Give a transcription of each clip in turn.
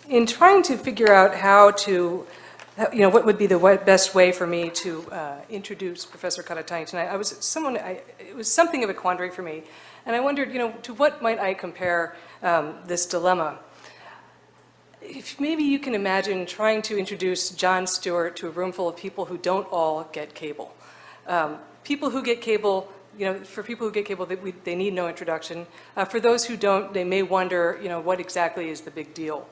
in trying to figure out how to, what would be the best way for me to introduce Professor Karatani tonight, it was something of a quandary for me. And I wondered, to what might I compare this dilemma? If maybe you can imagine trying to introduce Jon Stewart to a room full of people who don't all get cable. People who get cable, for people who get cable, they need no introduction. For those who don't, they may wonder, what exactly is the big deal?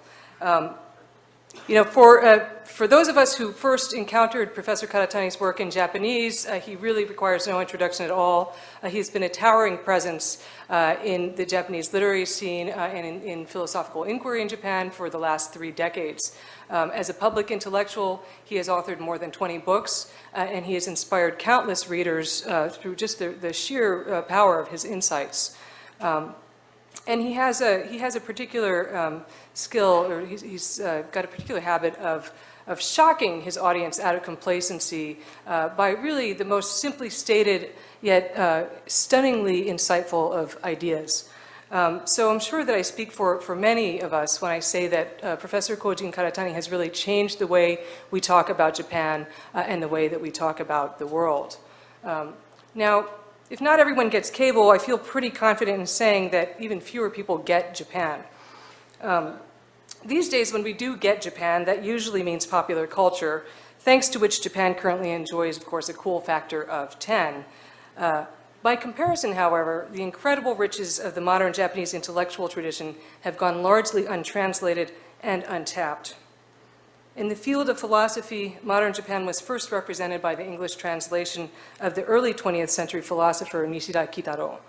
For those of us who first encountered Professor Karatani's work in Japanese, he really requires no introduction at all. He's been a towering presence in the Japanese literary scene and in philosophical inquiry in Japan for the last 3 decades. As a public intellectual, he has authored more than 20 books, and he has inspired countless readers through just the sheer power of his insights. And he has a particular skill, or he's got a particular habit of shocking his audience out of complacency by really the most simply stated yet stunningly insightful of ideas. So I'm sure that I speak for many of us when I say that Professor Kojin Karatani has really changed the way we talk about Japan and the way that we talk about the world. Now, if not everyone gets cable, I feel pretty confident in saying that even fewer people get Japan. These days, when we do get Japan, that usually means popular culture, thanks to which Japan currently enjoys, of course, a cool factor of 10. By comparison, however, the incredible riches of the modern Japanese intellectual tradition have gone largely untranslated and untapped. In the field of philosophy, modern Japan was first represented by the English translation of the early 20th century philosopher Nishida Kitaro.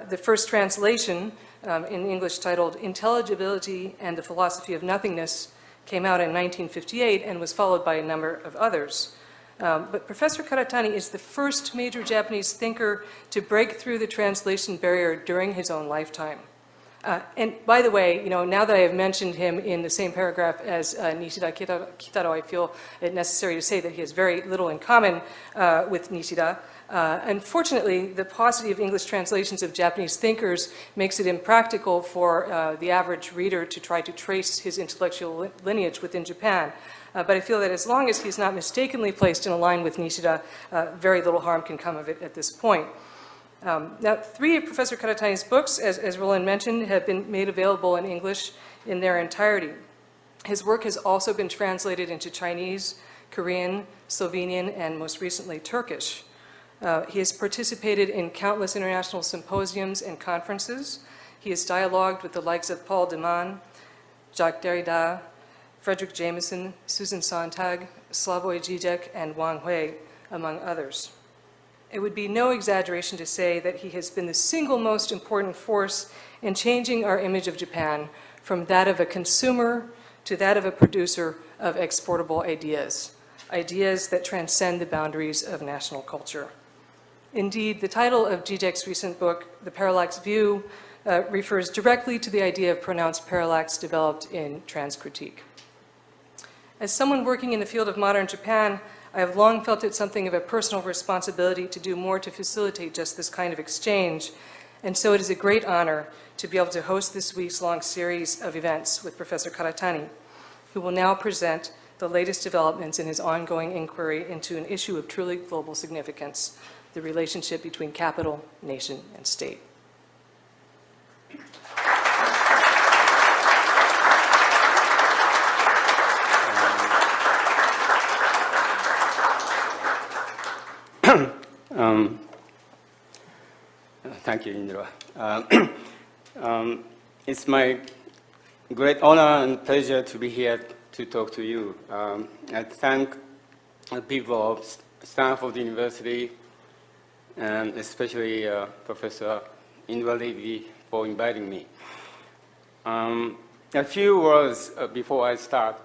The first translation, in English titled Intelligibility and the Philosophy of Nothingness, came out in 1958 and was followed by a number of others. But Professor Karatani is the first major Japanese thinker to break through the translation barrier during his own lifetime. And by the way, now that I have mentioned him in the same paragraph as Nishida Kitaro, I feel it necessary to say that he has very little in common with Nishida. Unfortunately, the paucity of English translations of Japanese thinkers makes it impractical for the average reader to try to trace his intellectual lineage within Japan. But I feel that as long as he's not mistakenly placed in a line with Nishida, very little harm can come of it at this point. Now, 3 of Professor Karatani's books, as Roland mentioned, have been made available in English in their entirety. His work has also been translated into Chinese, Korean, Slovenian, and most recently Turkish. He has participated in countless international symposiums and conferences. He has dialogued with the likes of Paul de Man, Jacques Derrida, Frederick Jameson, Susan Sontag, Slavoj Žižek, and Wang Hui, among others. It would be no exaggeration to say that he has been the single most important force in changing our image of Japan from that of a consumer to that of a producer of exportable ideas, ideas that transcend the boundaries of national culture. Indeed, the title of Žižek's recent book, The Parallax View, refers directly to the idea of pronounced parallax developed in Transcritique. As someone working in the field of modern Japan, I have long felt it something of a personal responsibility to do more to facilitate just this kind of exchange, and so it is a great honor to be able to host this week's-long series of events with Professor Karatani, who will now present the latest developments in his ongoing inquiry into an issue of truly global significance, the relationship between capital, nation, and state. Thank you, Indra. It's my great honor and pleasure to be here to talk to you. I thank the people of Stanford University and especially Professor Indra Levy for inviting me. A few words before I start.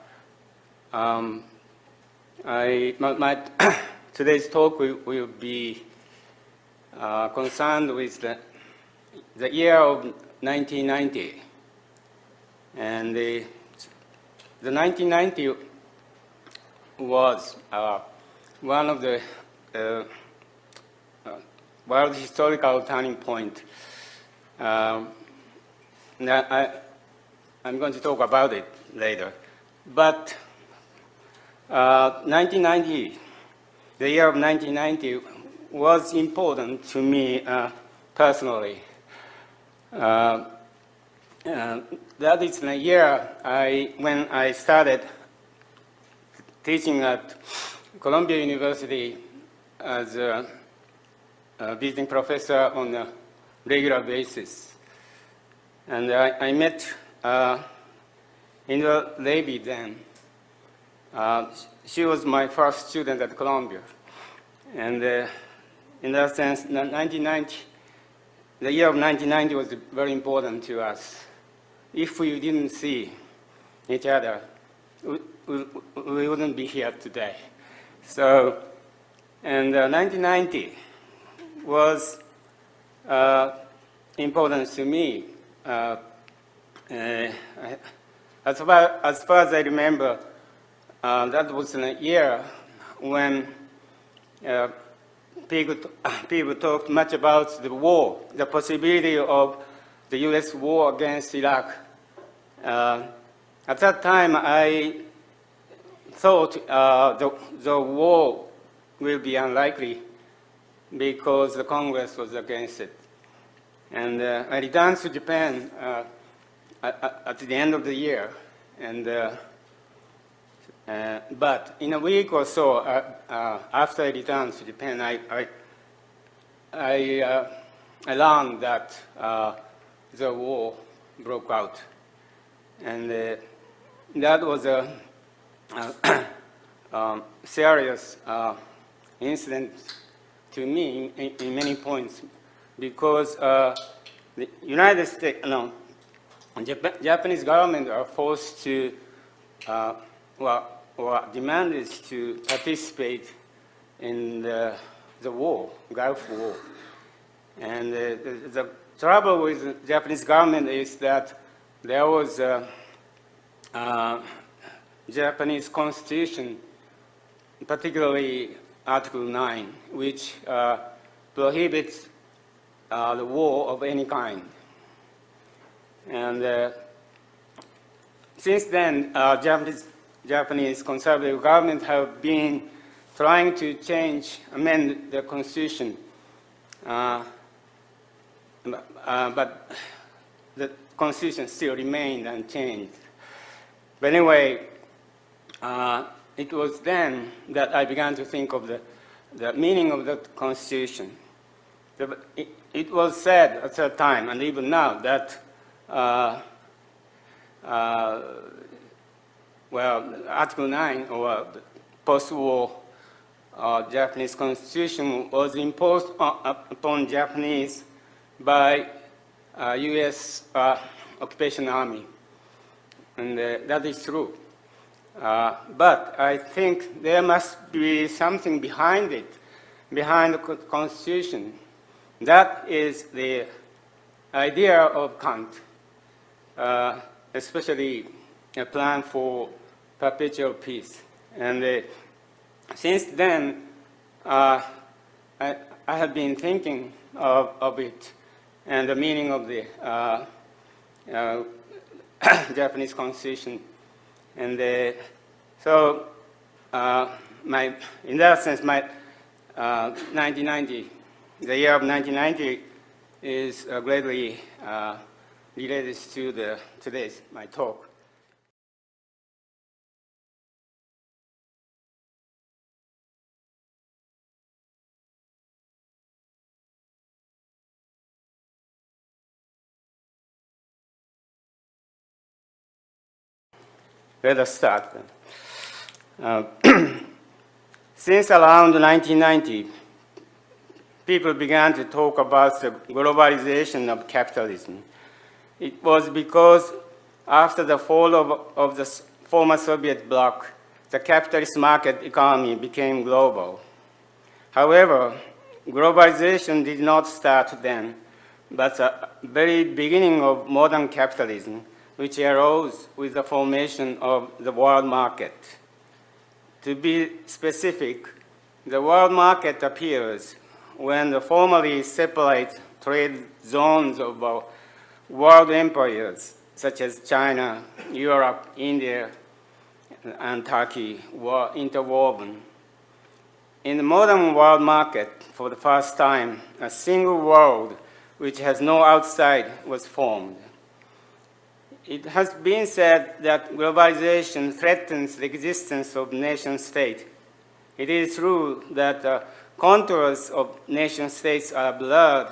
Today's talk will be concerned with the year of 1990. And the 1990 was one of the world historical turning point. I'm going to talk about it later. But 1990, the year of 1990 was important to me personally. That is the year when I started teaching at Columbia University as a visiting professor on a regular basis. And I met Indra Levy then. She was my first student at Columbia. And in that sense, 1990, the year of 1990 was very important to us. If we didn't see each other, we wouldn't be here today. So, and 1990 was important to me. As far as I remember, that was a year when people talked much about the war, the possibility of the U.S. war against Iraq. At that time, I thought the war will be unlikely because the Congress was against it. And I returned to Japan at the end of the year. And, but in a week or so after I returned to Japan, I learned that the war broke out. And that was a serious incident to me in many points, because the United States, no, Japanese government are forced to, or demanded to participate in the war, Gulf War. And the trouble with the Japanese government is that there was a Japanese constitution, particularly Article 9, which prohibits the war of any kind. And since then, Japanese conservative government have been trying to amend the constitution, but the constitution still remained unchanged. But anyway, it was then that I began to think of the meaning of the constitution. It was said at that time, and even now, that well, Article 9, or the post-war Japanese constitution, was imposed upon Japanese by U.S. occupation army. And that is true. But I think there must be something behind it, behind the Constitution. That is the idea of Kant, especially a plan for perpetual peace. And since then, I have been thinking of it and the meaning of the Japanese Constitution. And so, in that sense, my 1990, the year of 1990 is greatly related to today's, my talk. Let us start then. Since around 1990, people began to talk about the globalization of capitalism. It was because after the fall of the former Soviet bloc, the capitalist market economy became global. However, globalization did not start then, but the very beginning of modern capitalism, which arose with the formation of the world market. To be specific, the world market appears when the formally separate trade zones of world empires such as China, Europe, India, and Turkey, were interwoven. In the modern world market, for the first time, a single world which has no outside was formed. It has been said that globalization threatens the existence of nation-state. It is true that contours of nation-states are blurred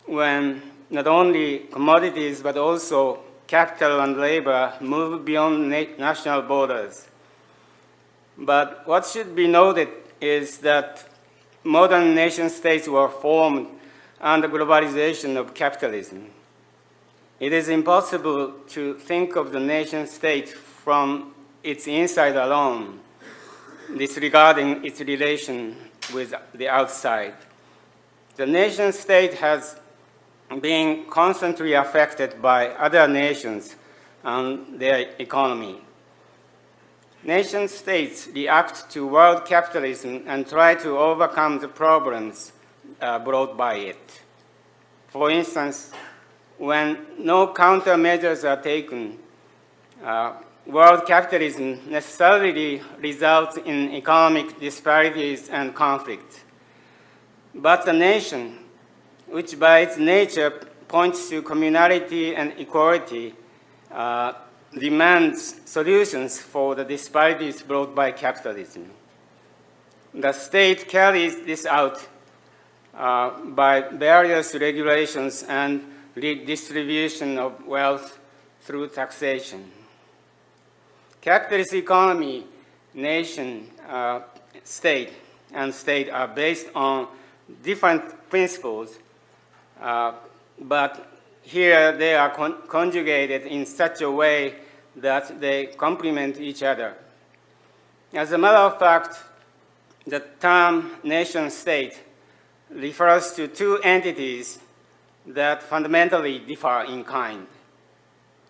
when not only commodities but also capital and labor move beyond national borders. But what should be noted is that modern nation-states were formed under globalization of capitalism. It is impossible to think of the nation-state from its inside alone, disregarding its relation with the outside. The nation-state has been constantly affected by other nations and their economy. Nation-states react to world capitalism and try to overcome the problems brought by it. For instance, when no countermeasures are taken, world capitalism necessarily results in economic disparities and conflict. But the nation, which by its nature points to communality and equality, demands solutions for the disparities brought by capitalism. The state carries this out by various regulations and redistribution of wealth through taxation. Capitalist economy, nation, state, and state are based on different principles, but here they are conjugated in such a way that they complement each other. As a matter of fact, the term nation-state refers to two entities that fundamentally differ in kind.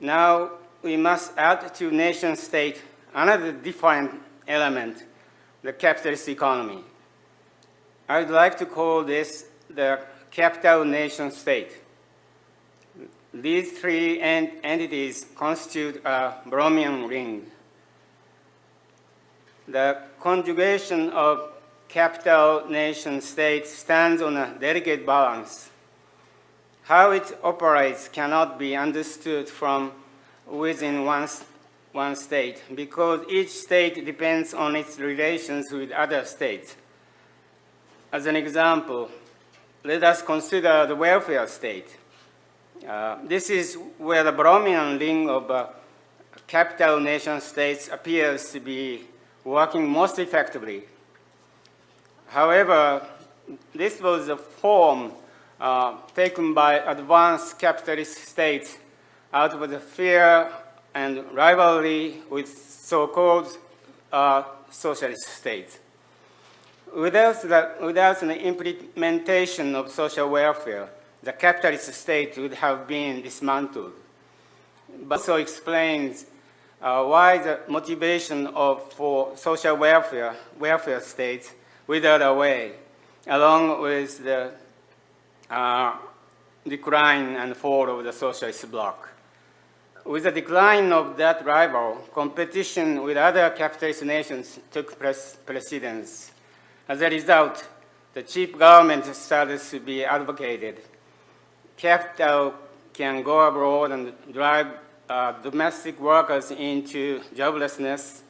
Now, we must add to nation-state another different element, the capitalist economy. I would like to call this the capital nation-state. These three entities constitute a Bromian ring. The conjugation of capital nation-state stands on a delicate balance. How it operates cannot be understood from within one state, because each state depends on its relations with other states. As an example, let us consider the welfare state. This is where the Bromian ring of capital nation-states appears to be working most effectively. However, this was a form taken by advanced capitalist states out of the fear and rivalry with so-called socialist states. Without the implementation of social welfare, the capitalist state would have been dismantled. But also explains why the motivation for social welfare states withered away, along with the decline and fall of the socialist bloc. With the decline of that rival, competition with other capitalist nations took precedence. As a result, the cheap government started to be advocated. Capital can go abroad and drive domestic workers into joblessness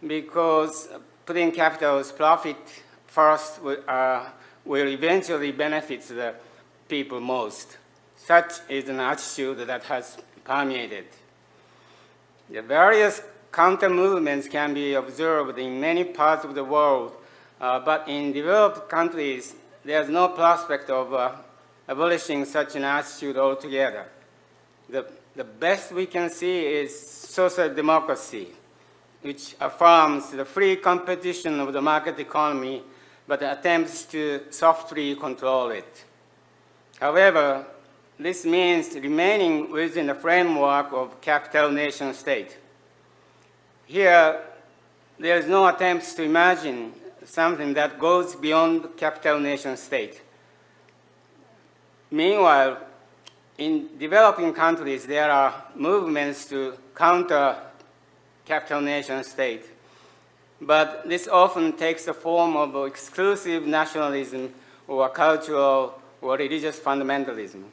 because putting capital's profit first will eventually benefit the people most. Such is an attitude that has permeated. The various counter-movements can be observed in many parts of the world, but in developed countries, there's no prospect of abolishing such an attitude altogether. The best we can see is social democracy, which affirms the free competition of the market economy, but attempts to softly control it. However, this means remaining within the framework of capital nation-state. Here, there is no attempt to imagine something that goes beyond capital nation-state. Meanwhile, in developing countries, there are movements to counter capital nation state. But this often takes the form of exclusive nationalism or cultural or religious fundamentalism.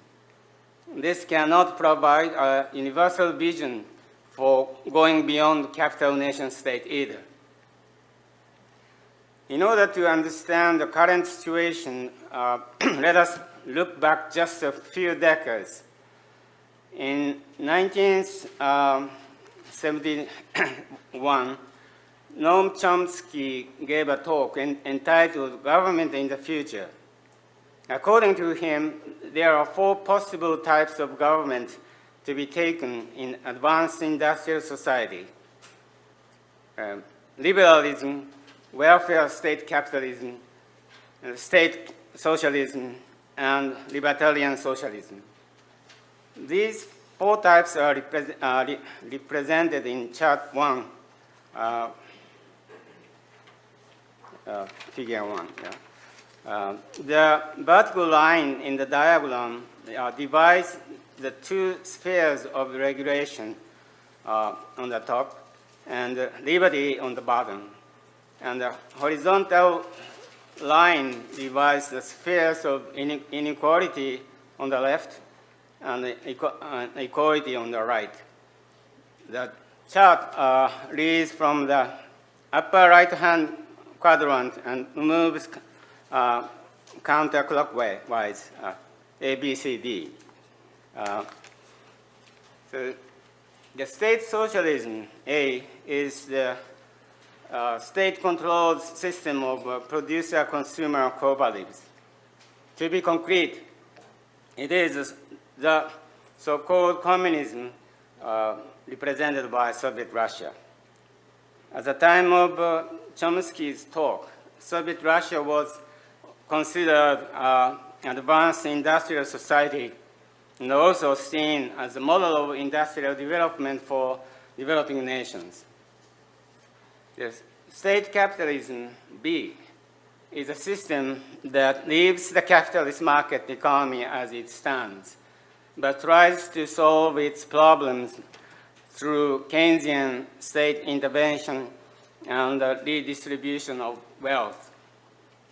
This cannot provide a universal vision for going beyond capital nation state either. In order to understand the current situation, let us look back just a few decades. In 1971, Noam Chomsky gave a talk entitled Government in the Future. According to him, there are 4 possible types of government to be taken in advanced industrial society: liberalism, welfare state capitalism, state socialism, and libertarian socialism. These 4 types are represented in chart 1, figure 1. Yeah. The vertical line in the diagram divides the 2 spheres of regulation on the top and liberty on the bottom. And the horizontal line divides the spheres of inequality on the left and equality on the right. The chart reads from the upper right-hand quadrant and moves counterclockwise, A, B, C, D. So the state socialism, A, is the state-controlled system of producer-consumer cooperatives. To be concrete, it is the so-called communism represented by Soviet Russia. At the time of Chomsky's talk, Soviet Russia was considered an advanced industrial society and also seen as a model of industrial development for developing nations. Yes. State capitalism, B, is a system that leaves the capitalist market economy as it stands, but tries to solve its problems through Keynesian state intervention and the redistribution of wealth.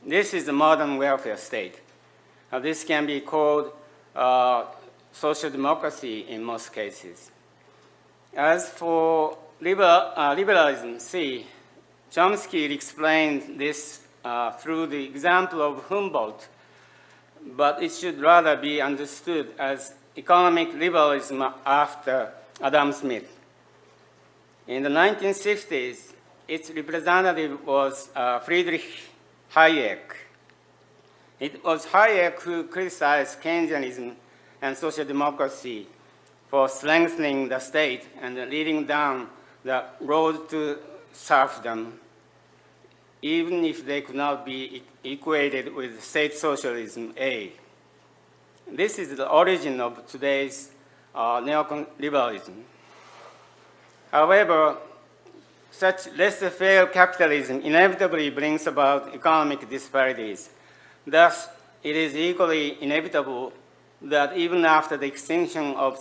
This is the modern welfare state. This can be called social democracy in most cases. As for liberalism, C, Chomsky explained this through the example of Humboldt, but it should rather be understood as economic liberalism after Adam Smith. In the 1960s, its representative was Friedrich Hayek. It was Hayek who criticized Keynesianism and social democracy for strengthening the state and leading down the road to serfdom, even if they could not be equated with state socialism, A. This is the origin of today's neoliberalism. However, such laissez-faire capitalism inevitably brings about economic disparities. Thus, it is equally inevitable that even after the extinction of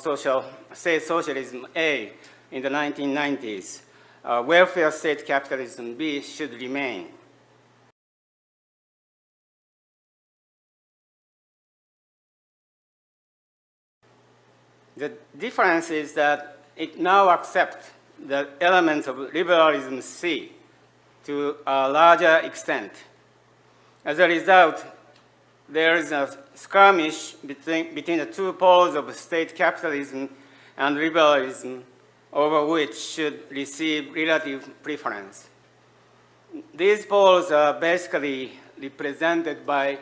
state socialism A in the 1990s, welfare state capitalism B should remain. The difference is that it now accepts the elements of liberalism C to a larger extent. As a result, there is a skirmish between the 2 poles of state capitalism and liberalism over which should receive relative preference. These poles are basically represented by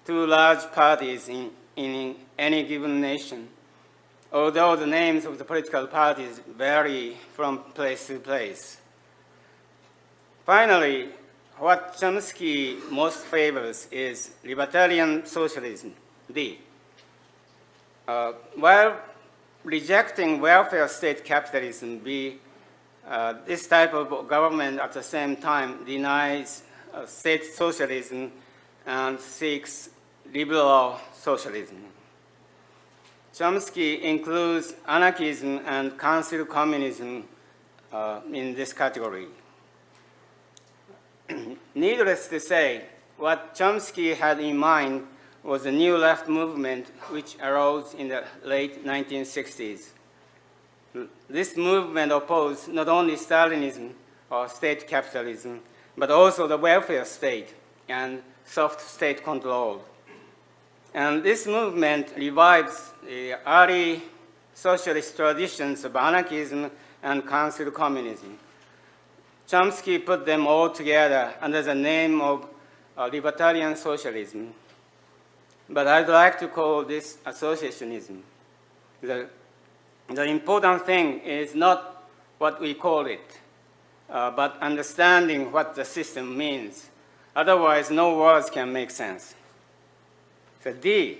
2 large parties in any given nation, although the names of the political parties vary from place to place. Finally, what Chomsky most favors is libertarian socialism, D. While rejecting welfare state capitalism, B, this type of government at the same time denies state socialism and seeks liberal socialism. Chomsky includes anarchism and council communism in this category. Needless to say, what Chomsky had in mind was a new left movement which arose in the late 1960s. This movement opposed not only Stalinism or state capitalism, but also the welfare state and soft state control. And this movement revives the early socialist traditions of anarchism and council communism. Chomsky put them all together under the name of libertarian socialism. But I'd like to call this associationism. The important thing is not what we call it, but understanding what the system means. Otherwise, no words can make sense. So D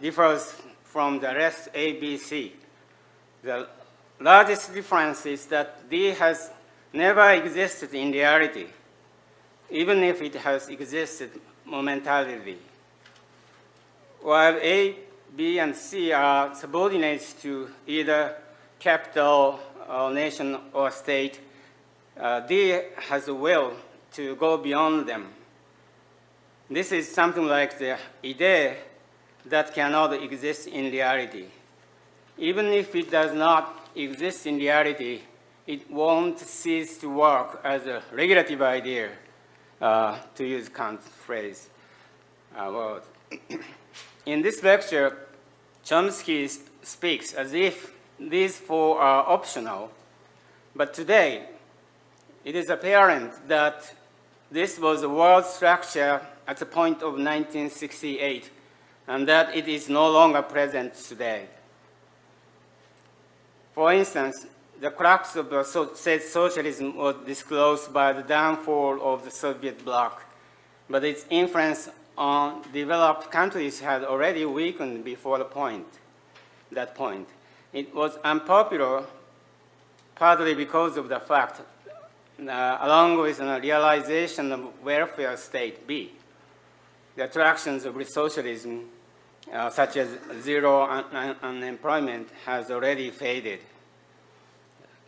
differs from the rest A, B, C. The largest difference is that D has never existed in reality, even if it has existed momentarily. While A, B, and C are subordinates to either capital, or nation, or state, D has a will to go beyond them. This is something like the idea that cannot exist in reality. Even if it does not exist in reality, it won't cease to work as a regulative idea, to use Kant's phrase. Word. In this lecture, Chomsky speaks as if these four are optional, but today it is apparent that this was the world structure at the point of 1968, and that it is no longer present today. For instance, the crux of the state socialism was disclosed by the downfall of the Soviet bloc, but its influence on developed countries had already weakened before that point. It was unpopular partly because of the fact, along with the realization of welfare state B, the attractions of socialism, such as zero unemployment, has already faded.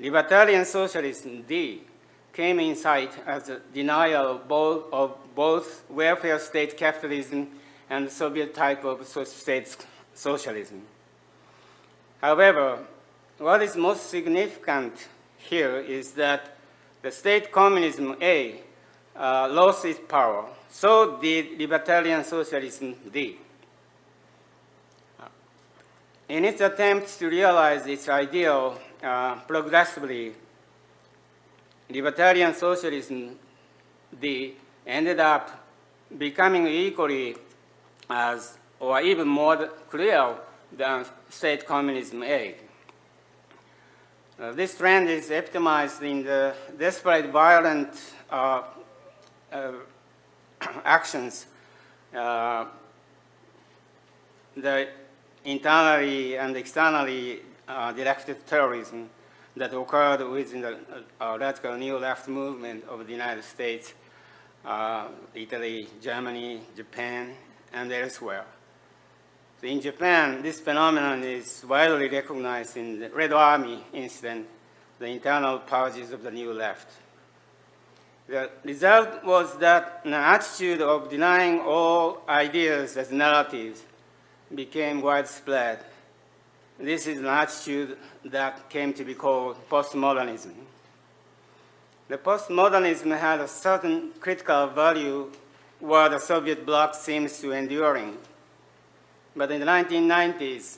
Libertarian socialism D came in sight as a denial of both welfare state capitalism and the Soviet type of state socialism. However, what is most significant here is that the state communism A lost its power. So did libertarian socialism D. In its attempts to realize its ideal progressively, libertarian socialism D ended up becoming equally as, or even more clear than state communism A. This trend is epitomized in the desperate violent actions, the internally and externally directed terrorism that occurred within the radical new left movement of the United States, Italy, Germany, Japan, and elsewhere. So in Japan, this phenomenon is widely recognized in the Red Army incident, the internal purges of the new left. The result was that an attitude of denying all ideas as narratives became widespread. This is an attitude that came to be called postmodernism. The postmodernism had a certain critical value where the Soviet bloc seems to enduring. But in the 1990s,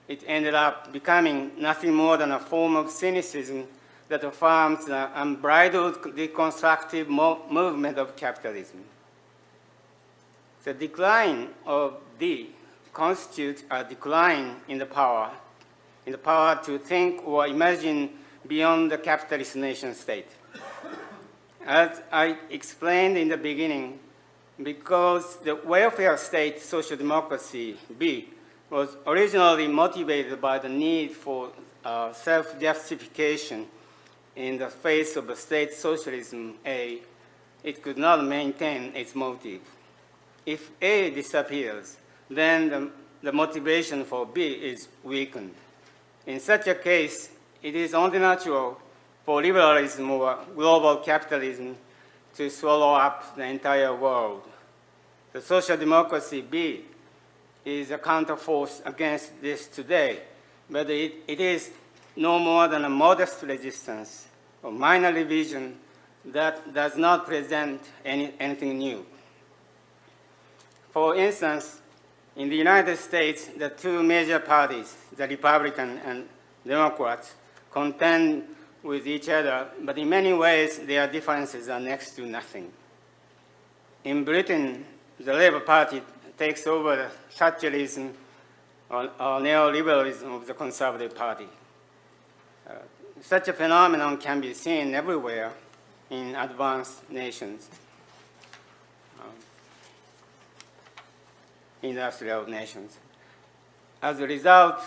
it ended up becoming nothing more than a form of cynicism that affirms the unbridled deconstructive movement of capitalism. The decline of D constitutes a decline in the power to think or imagine beyond the capitalist nation state. As I explained in the beginning, because the welfare state social democracy, B, was originally motivated by the need for self-justification in the face of the state socialism, A, it could not maintain its motive. If A disappears, then the the motivation for B is weakened. In such a case, it is only natural for liberalism or global capitalism to swallow up the entire world. The social democracy B is a counterforce against this today, but it is no more than a modest resistance or minor revision that does not present anything new. For instance, in the United States, the two major parties, the Republican and Democrats, contend with each other, but in many ways their differences are next to nothing. In Britain, the Labour Party takes over the Thatcherism or neoliberalism of the Conservative Party. Such a phenomenon can be seen everywhere in advanced nations, industrial nations. As a result,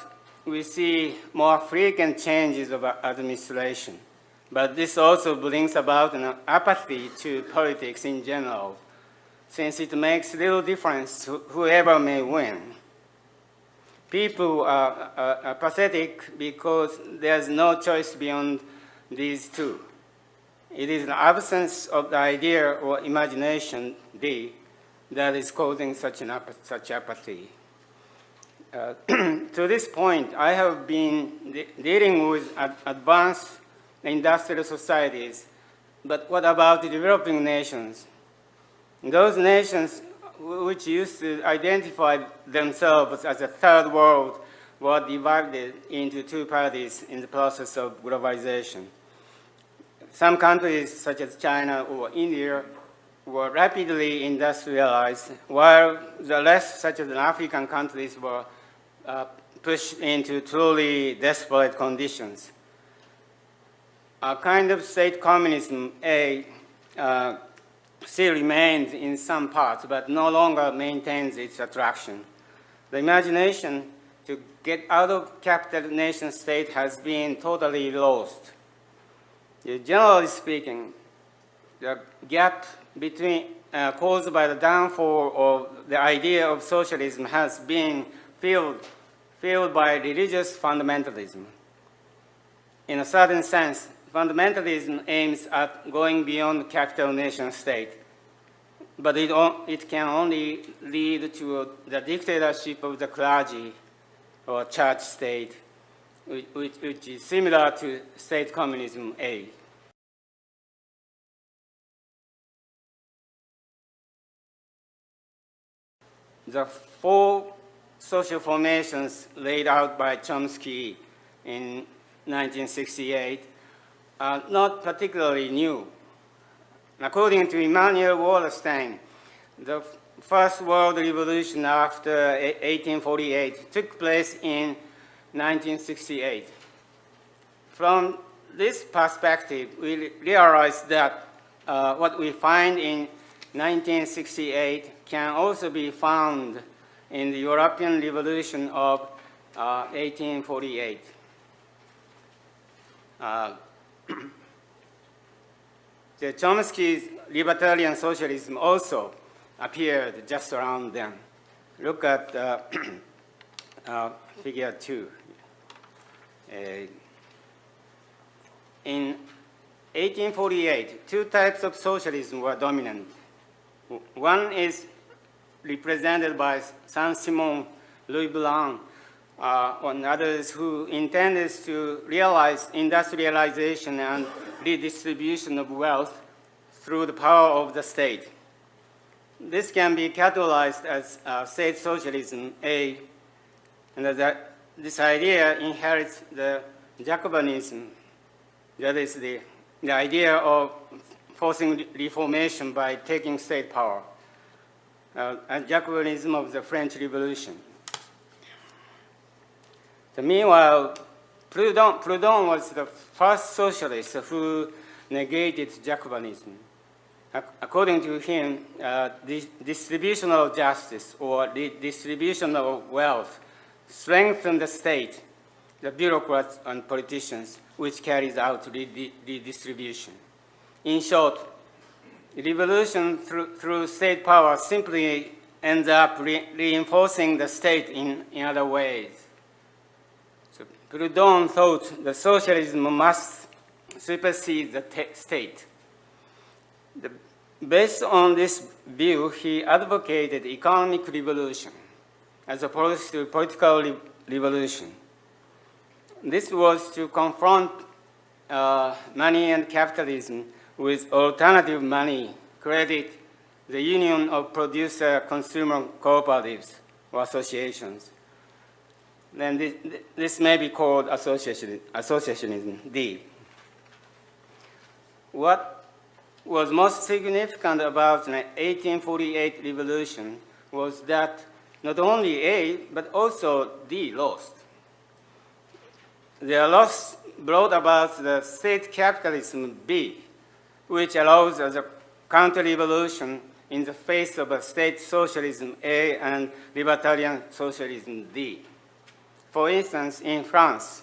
we see more frequent changes of administration, but this also brings about an apathy to politics in general, since it makes little difference to whoever may win. People are apathetic because there's no choice beyond these two. It is the absence of the idea or imagination, D, that is causing such apathy. To this point, I have been dealing with advanced industrial societies, but what about the developing nations? Those nations which used to identify themselves as a third world were divided into two parties in the process of globalization. Some countries, such as China or India, were rapidly industrialized, while the rest, such as the African countries, were pushed into truly desperate conditions. A kind of state communism, A, still remains in some parts, but no longer maintains its attraction. The imagination to get out of capital nation state has been totally lost. Generally speaking, the gap between caused by the downfall of the idea of socialism has been filled by religious fundamentalism. In a certain sense, fundamentalism aims at going beyond capital nation state, but it can only lead to the dictatorship of the clergy or church state, which is similar to state communism A. The four social formations laid out by Chomsky in 1968 are not particularly new. According to Immanuel Wallerstein, the First World Revolution after 1848 took place in 1968. From this perspective, we realize that what we find in 1968 can also be found in the European Revolution of 1848. The Chomsky's libertarian socialism also appeared just around then. Look at figure 2. In 1848, two types of socialism were dominant. One is represented by Saint-Simon, Louis Blanc, and others who intended to realize industrialization and redistribution of wealth through the power of the state. This can be categorized as state socialism, A, and this idea inherits the Jacobinism, that is the idea of forcing reformation by taking state power, and Jacobinism of the French Revolution. Meanwhile, Proudhon was the first socialist who negated Jacobinism. According to him, distributional justice or the distribution of wealth strengthened the state, the bureaucrats and politicians, which carries out the distribution. In short, revolution through state power simply ends up reinforcing the state in other ways. So Proudhon thought that socialism must supersede the state. Based on this view, he advocated economic revolution as opposed to political revolution. This was to confront money and capitalism with alternative money, credit, the union of producer-consumer cooperatives or associations. Then this may be called associationism, D. What was most significant about the 1848 revolution was that not only A, but also D lost. Their loss brought about the state capitalism B, which allows as a counter-revolution in the face of a state socialism A and libertarian socialism D. For instance, in France,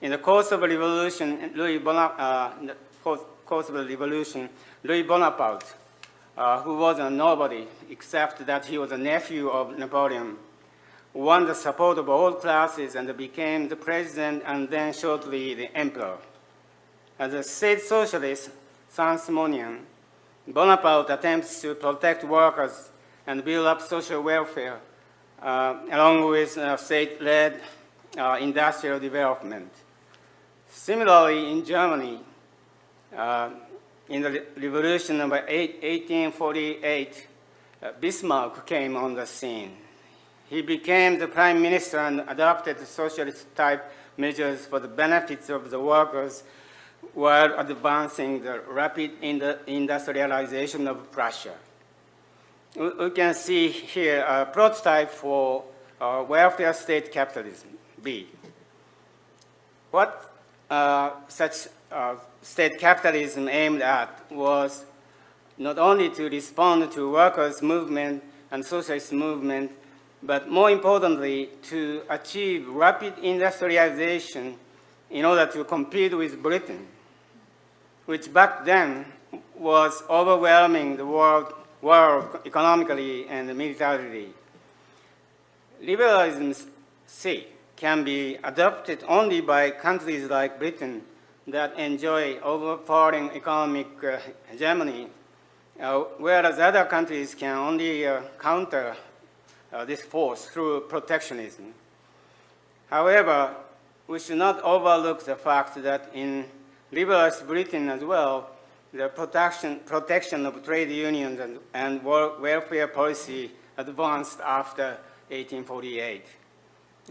in the course of a revolution, Louis Bonaparte, who was a nobody, except that he was a nephew of Napoleon, won the support of all classes and became the president and then shortly the emperor. As a state socialist, Saint-Simonian, Bonaparte attempts to protect workers and build up social welfare, along with state-led industrial development. Similarly, in Germany, in the revolution of 1848, Bismarck came on the scene. He became the prime minister and adopted socialist-type measures for the benefits of the workers while advancing the rapid industrialization of Prussia. We can see here a prototype for welfare state capitalism, B. What such state capitalism aimed at was not only to respond to workers' movement and socialist movement, but more importantly, to achieve rapid industrialization in order to compete with Britain, which back then was overwhelming the world economically and militarily. Liberalism C can be adopted only by countries like Britain that enjoy overpowering economic hegemony, whereas other countries can only counter this force through protectionism. However, we should not overlook the fact that in liberalist Britain as well, the protection of trade unions and welfare policy advanced after 1848.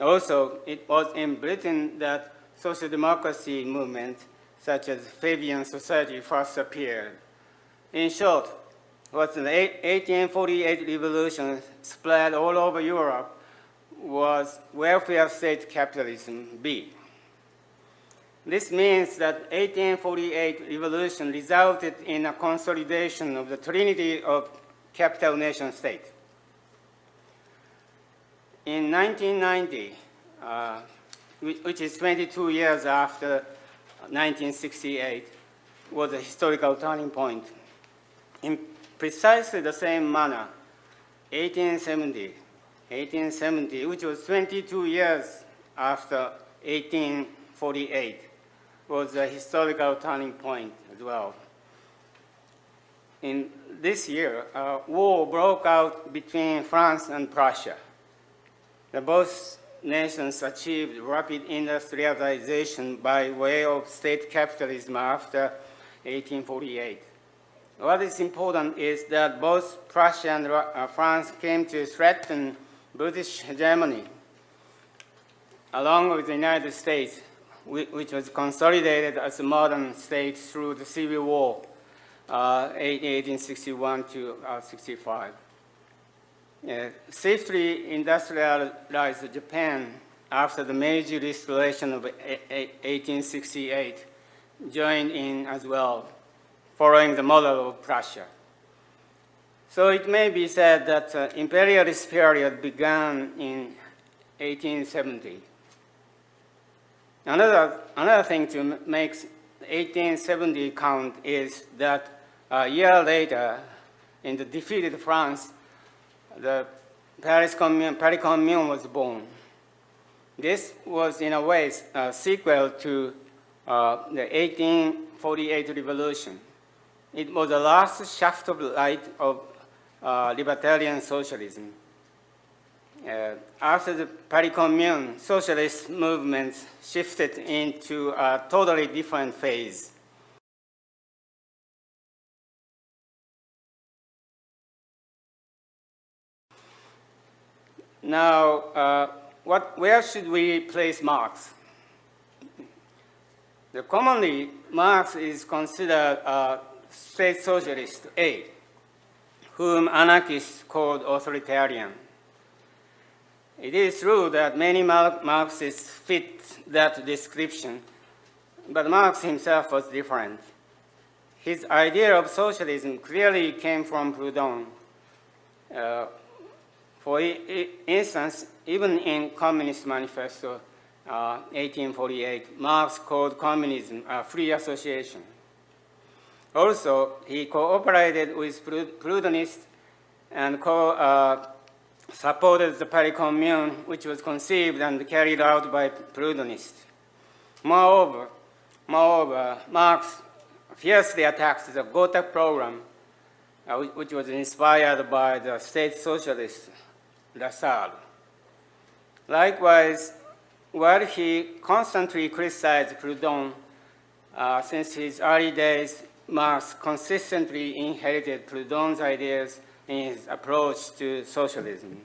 Also, it was in Britain that social democracy movements such as Fabian Society first appeared. In short, what the 1848 revolution spread all over Europe was welfare state capitalism B. This means that 1848 revolution resulted in a consolidation of the Trinity of capital nation state. In 1990, which is 22 years after 1968, was a historical turning point. In precisely the same manner, 1870, which was 22 years after 1848, was a historical turning point as well. In this year, a war broke out between France and Prussia. Both nations achieved rapid industrialization by way of state capitalism after 1848. What is important is that both Prussia and France came to threaten British hegemony, along with the United States, which was consolidated as a modern state through the Civil War, 1861 to 65. Safely industrialized Japan after the Meiji Restoration of 1868 joined in as well, following the model of Prussia. So it may be said that the imperialist period began in 1870. Another thing to make 1870 count is that a year later, in the defeated France, the Paris Commune was born. This was, in a way, a sequel to the 1848 revolution. It was the last shaft of light of libertarian socialism. After the Paris Commune, socialist movements shifted into a totally different phase. Now, where should we place Marx? Commonly, Marx is considered a state socialist A, whom anarchists called authoritarian. It is true that many Marxists fit that description, but Marx himself was different. His idea of socialism clearly came from Proudhon. For instance, even in Communist Manifesto 1848, Marx called communism a free association. Also, he cooperated with Proudhonists and supported the Paris Commune, which was conceived and carried out by Proudhonists. Moreover, Marx fiercely attacked the Gotha program, which was inspired by the state socialist Lassalle. Likewise, while he constantly criticized Proudhon, since his early days, Marx consistently inherited Proudhon's ideas in his approach to socialism.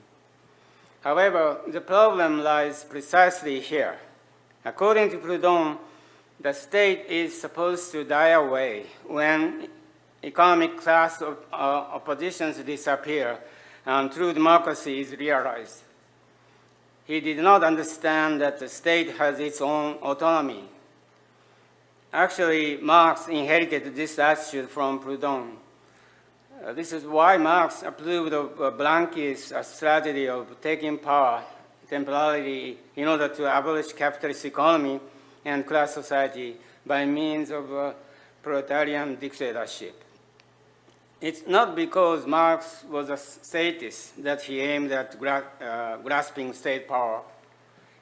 However, the problem lies precisely here. According to Proudhon, the state is supposed to die away when economic class oppositions disappear and true democracy is realized. He did not understand that the state has its own autonomy. Actually, Marx inherited this attitude from Proudhon. This is why Marx approved of Blanqui's strategy of taking power temporarily in order to abolish capitalist economy and class society by means of proletarian dictatorship. It's not because Marx was a statist that he aimed at grasping state power.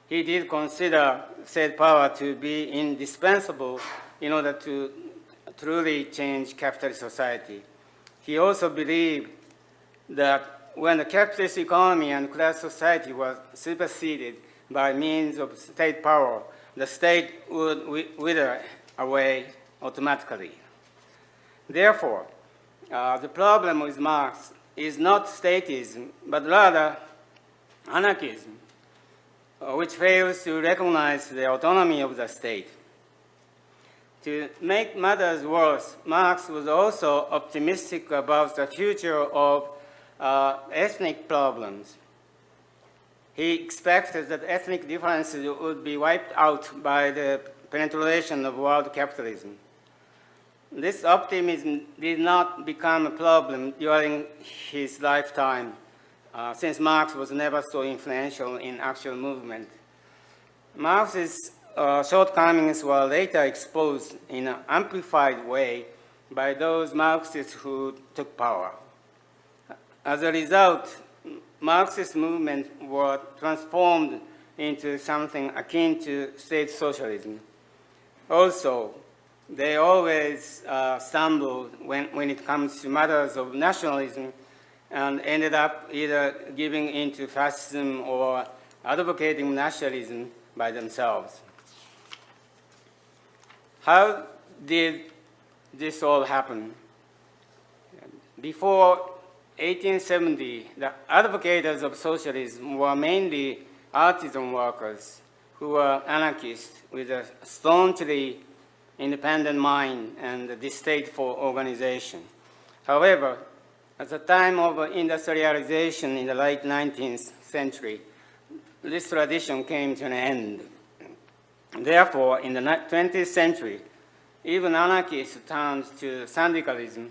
He did consider state power to be indispensable in order to truly change capitalist society. He also believed that when the capitalist economy and class society was superseded by means of state power, the state would wither away automatically. Therefore, the problem with Marx is not statism, but rather anarchism, which fails to recognize the autonomy of the state. To make matters worse, Marx was also optimistic about the future of ethnic problems. He expected that ethnic differences would be wiped out by the penetration of world capitalism. This optimism did not become a problem during his lifetime, since Marx was never so influential in actual movement. Marx's shortcomings were later exposed in an amplified way by those Marxists who took power. As a result, Marxist movements were transformed into something akin to state socialism. Also, they always stumbled when it comes to matters of nationalism and ended up either giving into fascism or advocating nationalism by themselves. How did this all happen? Before 1870, the advocates of socialism were mainly artisan workers who were anarchists with a staunchly independent mind and a distaste for organization. However, at the time of industrialization in the late 19th century, this tradition came to an end. Therefore, in the 20th century, even anarchists turned to syndicalism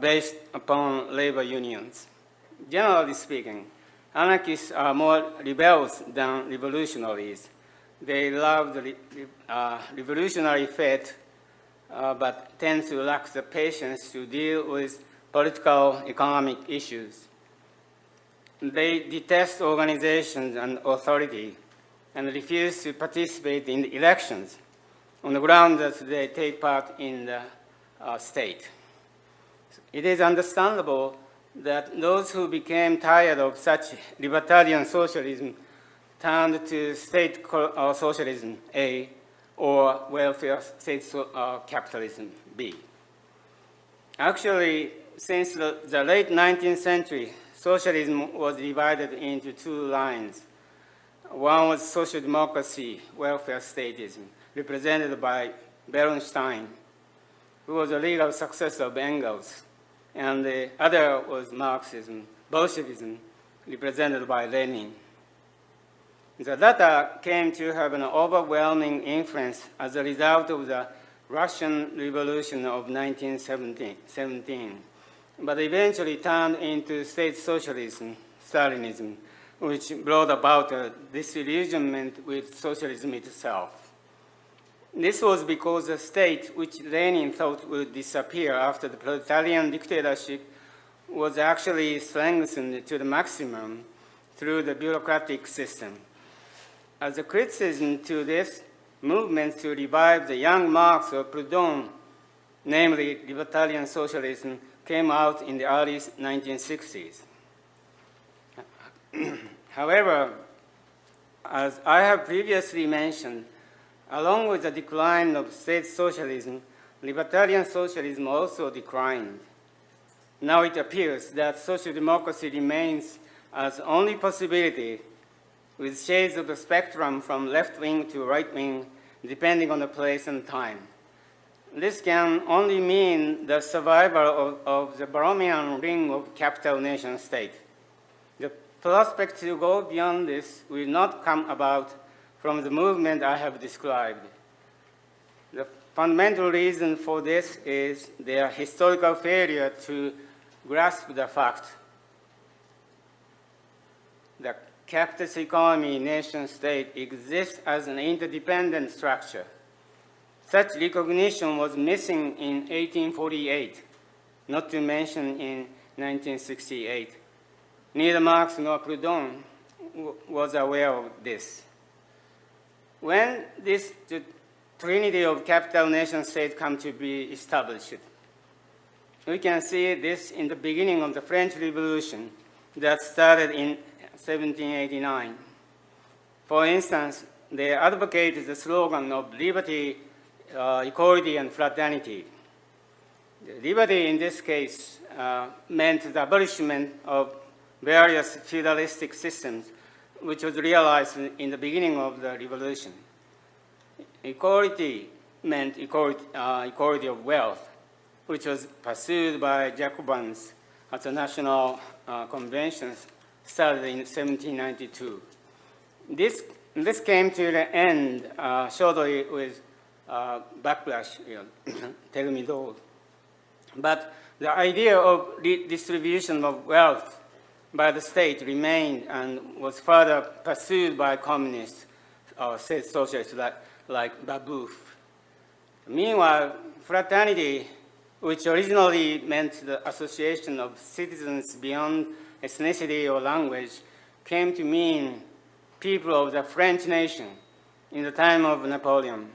based upon labor unions. Generally speaking, anarchists are more rebels than revolutionaries. They love the revolutionary fate, but tend to lack the patience to deal with political, economic issues. they detest organizations and authority and refuse to participate in the elections on the ground that they take part in the state. It is understandable that those who became tired of such libertarian socialism turned to state socialism, A, or welfare state capitalism, B. Actually, since the late 19th century, socialism was divided into two lines. One was social democracy, welfare statism, represented by Bernstein, who was a legal successor of Engels, and the other was Marxism, Bolshevism, represented by Lenin. The latter came to have an overwhelming influence as a result of the Russian Revolution of 1917, but eventually turned into state socialism, Stalinism, which brought about a disillusionment with socialism itself. This was because the state, which Lenin thought would disappear after the proletarian dictatorship, was actually strengthened to the maximum through the bureaucratic system. As a criticism to this movement to revive the young Marx or Proudhon, namely libertarian socialism, came out in the early 1960s. However, as I have previously mentioned, along with the decline of state socialism, libertarian socialism also declined. Now it appears that social democracy remains as only possibility, with shades of the spectrum from left wing to right wing, depending on the place and time. This can only mean the survival of the Borromean ring of capital nation state. The prospect to go beyond this will not come about from the movement I have described. The fundamental reason for this is their historical failure to grasp the fact that capitalist economy, nation state exists as an interdependent structure. Such recognition was missing in 1848, not to mention in 1968. Neither Marx nor Proudhon was aware of this. When this trinity of capital nation state come to be established, we can see this in the beginning of the French Revolution that started in 1789. For instance, they advocated the slogan of liberty, equality, and fraternity. Liberty in this case meant the abolishment of various feudalistic systems, which was realized in the beginning of the revolution. Equality meant equality of wealth, which was pursued by Jacobins at the national conventions started in 1792. This came to the end shortly with backlash, Thermidor. But the idea of redistribution of wealth by the state remained and was further pursued by communists or state socialists like Babeuf. Meanwhile, fraternity, which originally meant the association of citizens beyond ethnicity or language, came to mean people of the French nation in the time of Napoleon.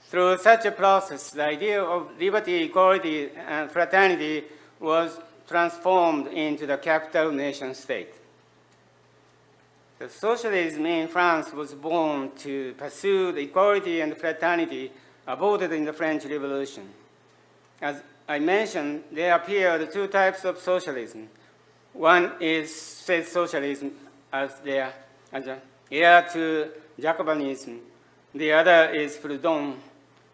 Through such a process, the idea of liberty, equality, and fraternity was transformed into the capital nation state. The socialism in France was born to pursue the equality and fraternity aborted in the French Revolution. As I mentioned, there appeared two types of socialism. One is state socialism as an heir to Jacobinism. The other is Proudhon,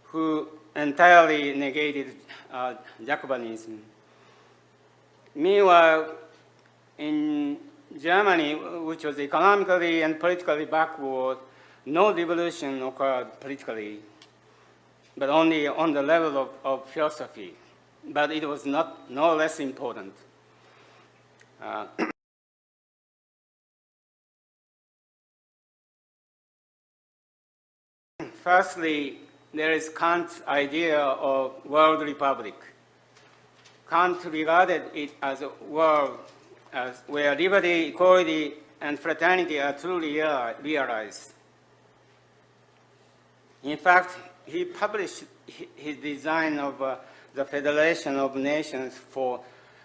who entirely negated Jacobinism. Meanwhile, in Germany, which was economically and politically backward, no revolution occurred politically, but only on the level of philosophy. But it was no less important. Firstly, there is Kant's idea of world republic. Kant regarded it as a world where liberty, equality, and fraternity are truly realized. In fact, he published his design of the Federation of Nations for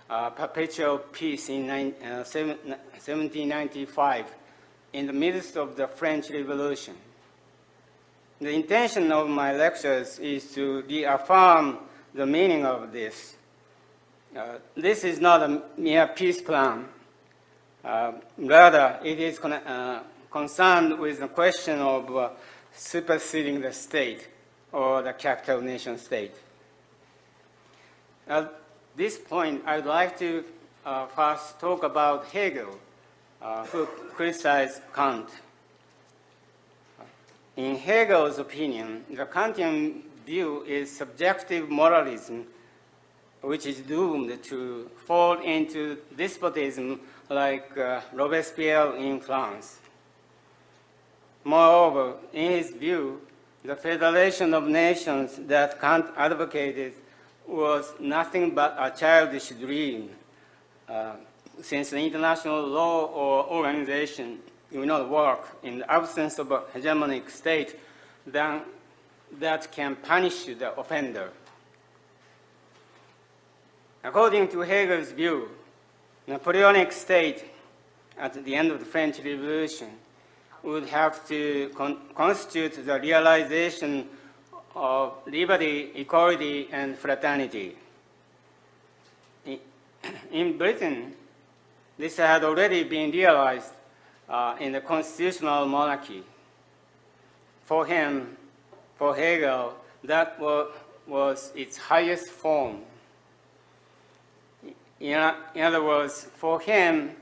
Perpetual Peace in 1795 in the midst of the French Revolution. The intention of my lectures is to reaffirm the meaning of this. This is not a mere peace plan. Rather, it is concerned with the question of superseding the state or the capital nation state. At this point, I'd like to first talk about Hegel, who criticized Kant. In Hegel's opinion, the Kantian view is subjective moralism, which is doomed to fall into despotism like Robespierre in France. Moreover, in his view, the Federation of Nations that Kant advocated was nothing but a childish dream, since the international law or organization will not work in the absence of a hegemonic state then that can punish the offender. According to Hegel's view, Napoleonic state at the end of the French Revolution would have to constitute the realization of liberty, equality, and fraternity. In Britain, this had already been realized in the constitutional monarchy. For him, for Hegel, that was its highest form. In other words, for him,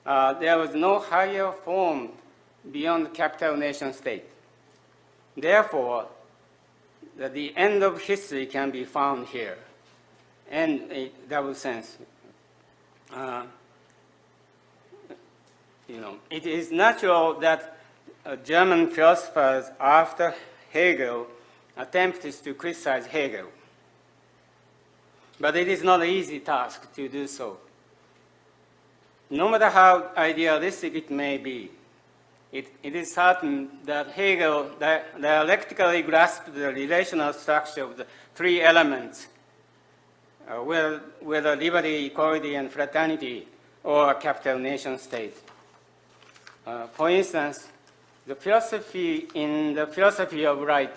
there was no higher form beyond the capital nation state. Therefore, the end of history can be found here, and in a double sense. It is natural that German philosophers after Hegel attempted to criticize Hegel. But it is not an easy task to do so. No matter how idealistic it may be, it is certain that Hegel dialectically grasped the relational structure of the three elements, whether liberty, equality, and fraternity, or a capital nation state. For instance, in the philosophy of right,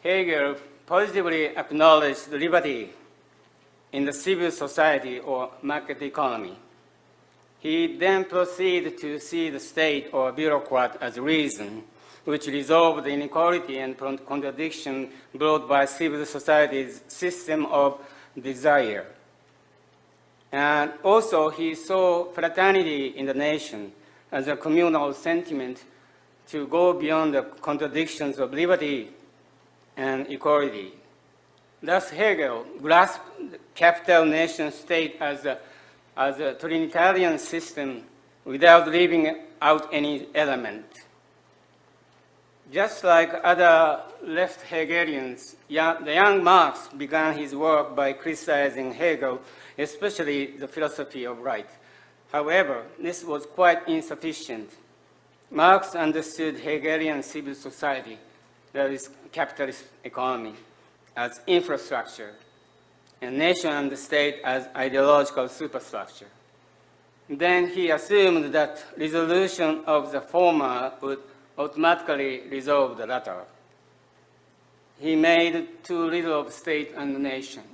Hegel positively acknowledged liberty in the civil society or market economy. He then proceeded to see the state or bureaucrat as reason, which resolved the inequality and contradiction brought by civil society's system of desire. And also, he saw fraternity in the nation as a communal sentiment to go beyond the contradictions of liberty and equality. Thus, Hegel grasped the capital nation state as a Trinitarian system without leaving out any element. Just like other left Hegelians, the young Marx began his work by criticizing Hegel, especially the philosophy of right. However, this was quite insufficient. Marx understood Hegelian civil society, that is, capitalist economy, as infrastructure, and nation and the state as ideological superstructure. Then he assumed that resolution of the former would automatically resolve the latter. He made too little of state and nation.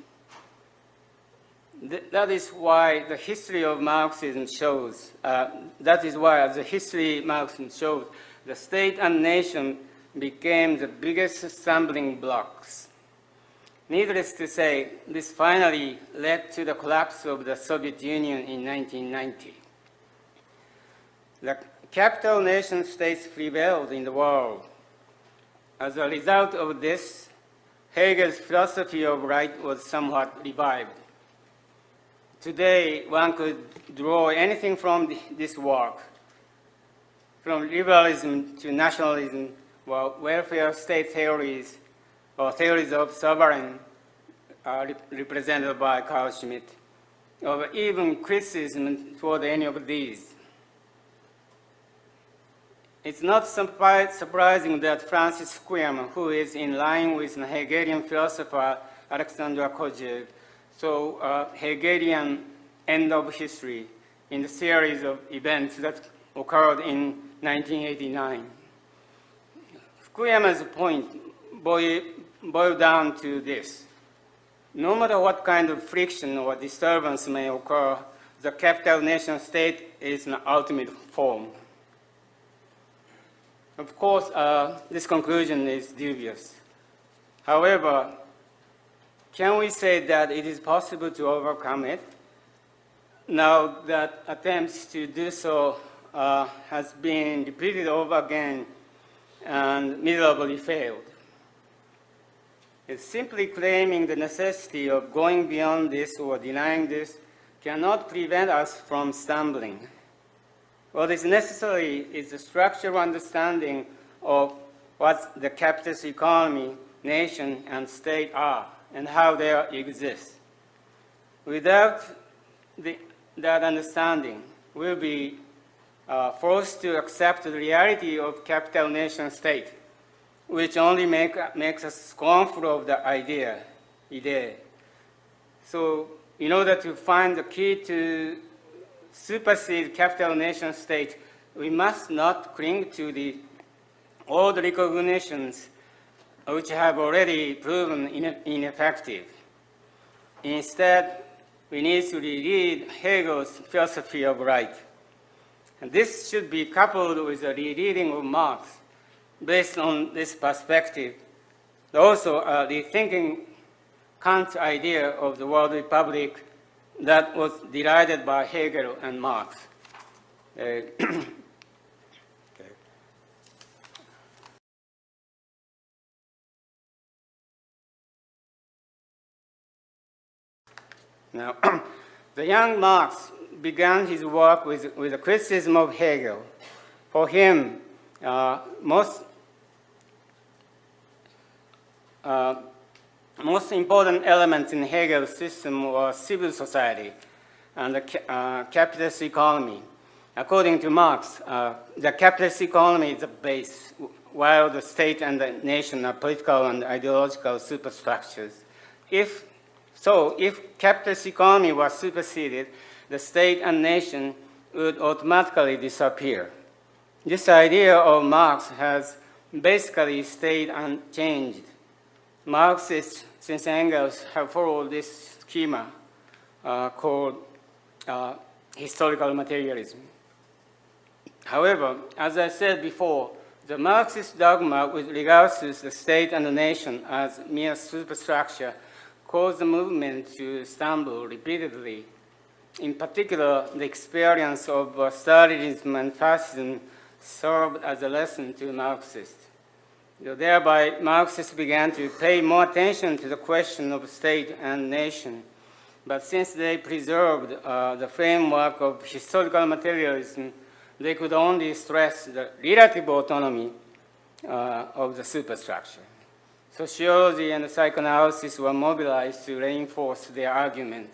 That is why the history of Marxism shows, the state and nation became the biggest stumbling blocks. Needless to say, this finally led to the collapse of the Soviet Union in 1990. The capital nation states prevailed in the world. As a result of this, Hegel's philosophy of right was somewhat revived. Today, one could draw anything from this work, from liberalism to nationalism, welfare state theories, or theories of sovereign represented by Carl Schmitt, or even criticism toward any of these. It's not surprising that Francis Fukuyama, who is in line with the Hegelian philosopher Alexander Kojin, saw a Hegelian end of history in the series of events that occurred in 1989. Fukuyama's point boiled down to this. No matter what kind of friction or disturbance may occur, the capital nation state is an ultimate form. Of course, this conclusion is dubious. However, can we say that it is possible to overcome it? Now that attempts to do so has been repeated over again and miserably failed. It's simply claiming the necessity of going beyond this or denying this cannot prevent us from stumbling. What is necessary is a structural understanding of what the capitalist economy, nation, and state are and how they exist. Without that understanding, we'll be forced to accept the reality of capital nation state, which only makes us scornful of the idea. So in order to find the key to supersede capital nation state, we must not cling to the old recognitions which have already proven ineffective. Instead, we need to reread Hegel's philosophy of right. And this should be coupled with a rereading of Marx based on this perspective. Also, rethinking Kant's idea of the world republic that was derided by Hegel and Marx. Okay. Now, the young Marx began his work with a criticism of Hegel. For him, most important elements in Hegel's system were civil society and the capitalist economy. According to Marx, the capitalist economy is the base, while the state and the nation are political and ideological superstructures. If capitalist economy was superseded, the state and nation would automatically disappear. This idea of Marx has basically stayed unchanged. Marxists since Engels have followed this schema called historical materialism. However, as I said before, the Marxist dogma with regards to the state and the nation as mere superstructure caused the movement to stumble repeatedly. In particular, the experience of Stalinism and fascism served as a lesson to Marxists. Thereby, Marxists began to pay more attention to the question of state and nation. But since they preserved the framework of historical materialism, they could only stress the relative autonomy of the superstructure. Sociology and psychoanalysis were mobilized to reinforce their argument.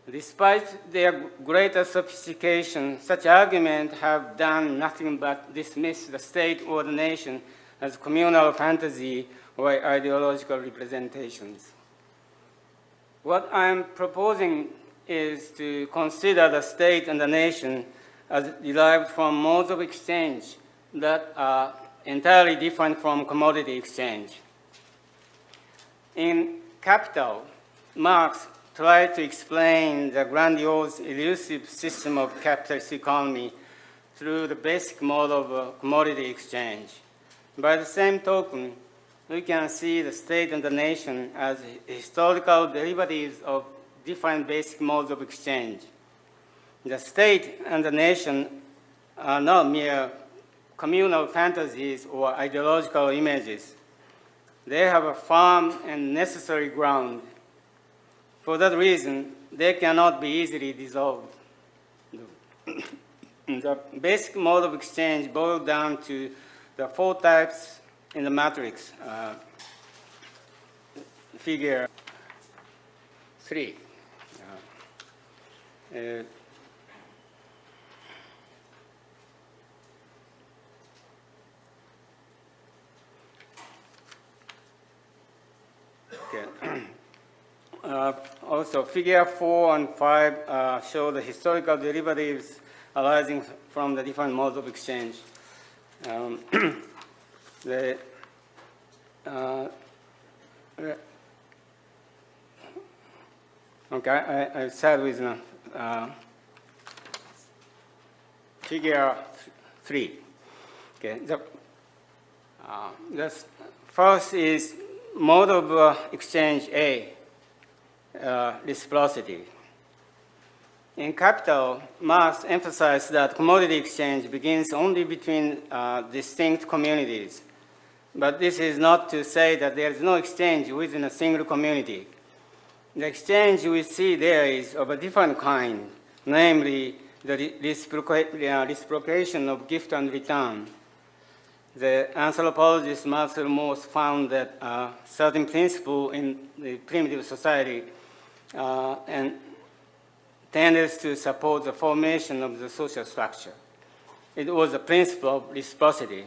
Despite their greater sophistication, such arguments have done nothing but dismiss the state or the nation as communal fantasy or ideological representations. What I'm proposing is to consider the state and the nation as derived from modes of exchange that are entirely different from commodity exchange. In Capital, Marx tried to explain the grandiose, elusive system of capitalist economy through the basic mode of commodity exchange. By the same token, we can see the state and the nation as historical derivatives of different basic modes of exchange. The state and the nation are not mere communal fantasies or ideological images. They have a firm and necessary ground. For that reason, they cannot be easily dissolved. The basic mode of exchange boils down to the four types in the matrix, figure 3. Uh, okay. Also, figure 4 and 5 show the historical derivatives arising from the different modes of exchange. The, okay, I start with figure 3. Okay, the first is mode of exchange A, reciprocity. In Capital, Marx emphasized that commodity exchange begins only between distinct communities. But this is not to say that there is no exchange within a single community. The exchange we see there is of a different kind, namely the reciprocation of gift and return. The anthropologist Marcel Mauss found that a certain principle in the primitive society and tends to support the formation of the social structure. It was a principle of reciprocity,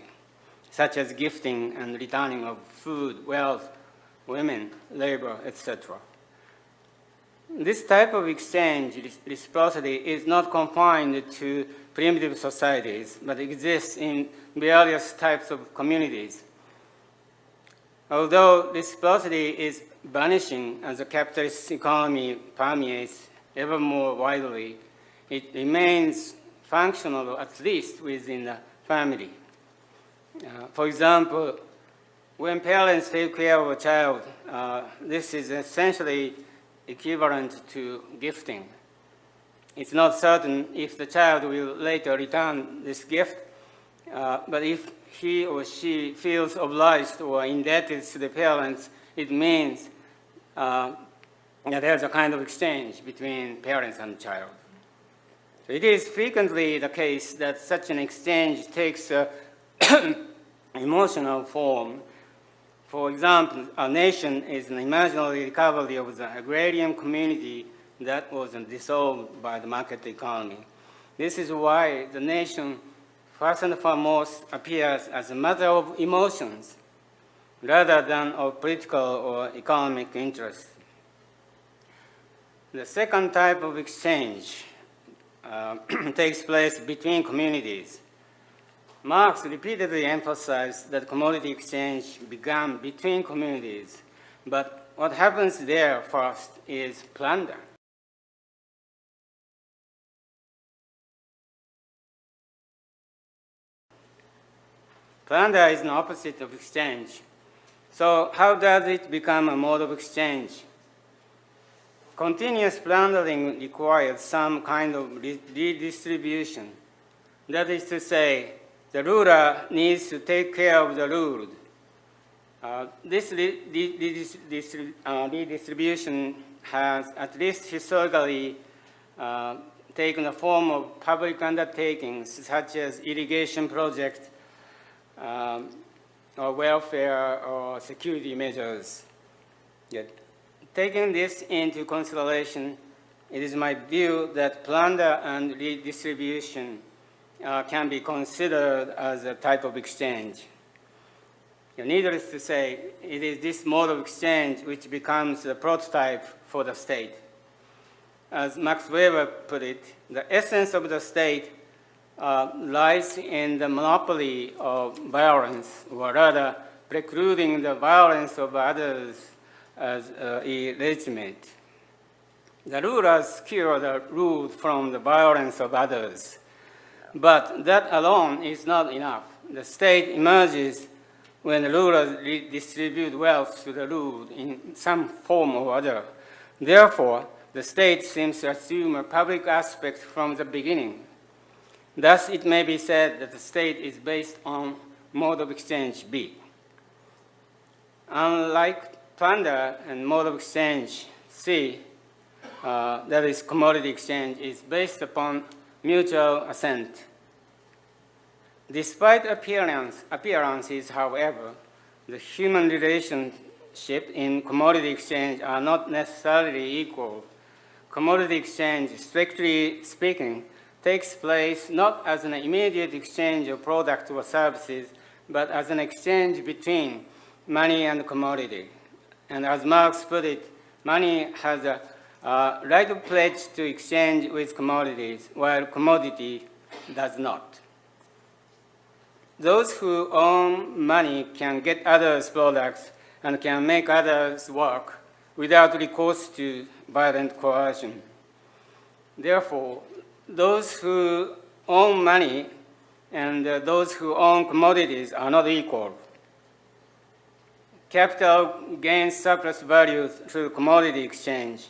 such as gifting and returning of food, wealth, women, labor, etc. This type of exchange, reciprocity, is not confined to primitive societies, but exists in various types of communities. Although reciprocity is vanishing as the capitalist economy permeates ever more widely, it remains functional, at least within the family. For example, when parents take care of a child, this is essentially equivalent to gifting. It's not certain if the child will later return this gift, but if he or she feels obliged or indebted to the parents, it means that there's a kind of exchange between parents and child. So it is frequently the case that such an exchange takes emotional form. For example, a nation is an imaginary recovery of the agrarian community that was dissolved by the market economy. This is why the nation, first and foremost, appears as a matter of emotions rather than of political or economic interest. The second type of exchange takes place between communities. Marx repeatedly emphasized that commodity exchange began between communities, but what happens there first is plunder. Plunder is an opposite of exchange. So how does it become a mode of exchange? Continuous plundering requires some kind of redistribution. That is to say, the ruler needs to take care of the ruled. This redistribution has, at least historically, taken the form of public undertakings such as irrigation projects, or welfare or security measures. Yet, taking this into consideration, it is my view that plunder and redistribution can be considered as a type of exchange. Needless to say, it is this mode of exchange which becomes the prototype for the state. As Max Weber put it, the essence of the state lies in the monopoly of violence, or rather precluding the violence of others as illegitimate. The rulers secure the rule from the violence of others. But that alone is not enough. The state emerges when the rulers redistribute wealth to the ruled in some form or other. Therefore, the state seems to assume a public aspect from the beginning. Thus, it may be said that the state is based on mode of exchange B. Unlike plunder and mode of exchange C, that is commodity exchange, is based upon mutual assent. Despite appearances, however, the human relationship in commodity exchange are not necessarily equal. commodity exchange, strictly speaking, takes place not as an immediate exchange of products or services, but as an exchange between money and commodity. And as Marx put it, money has a right of pledge to exchange with commodities, while commodity does not. Those who own money can get others' products and can make others work without recourse to violent coercion. Therefore, those who own money and those who own commodities are not equal. Capital gains surplus value through commodity exchange.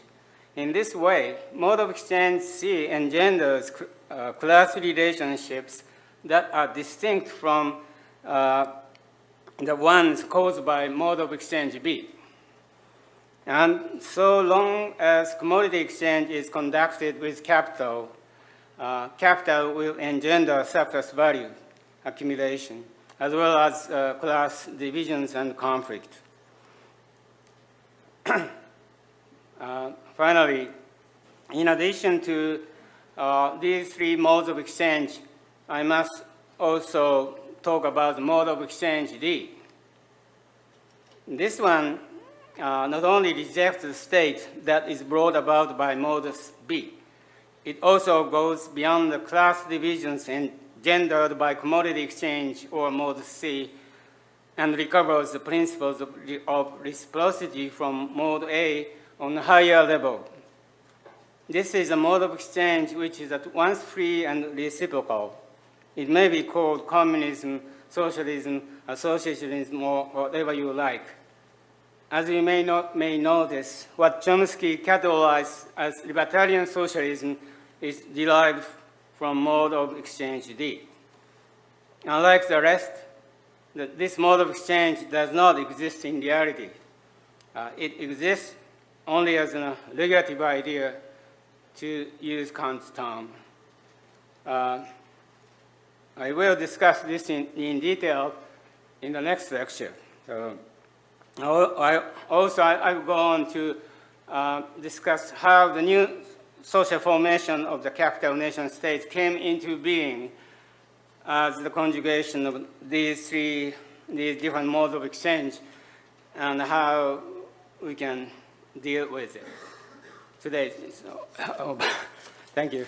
In this way, mode of exchange C engenders class relationships that are distinct from the ones caused by mode of exchange B. And so long as commodity exchange is conducted with capital, capital will engender surplus value accumulation, as well as class divisions and conflict. Finally, in addition to these three modes of exchange, I must also talk about the mode of exchange D. This one not only rejects the state that is brought about by mode B, it also goes beyond the class divisions engendered by commodity exchange or mode C and recovers the principles of reciprocity from mode A on a higher level. This is a mode of exchange which is at once free and reciprocal. It may be called communism, socialism, associationism, or whatever you like. As you may notice, what Chomsky categorized as libertarian socialism is derived from mode of exchange D. Unlike the rest, this mode of exchange does not exist in reality. It exists only as a negative idea, to use Kant's term. I will discuss this in detail in the next lecture. I will go on to discuss how the new social formation of the capital nation states came into being as the conjugation of these different modes of exchange and how we can deal with it today. So, thank you.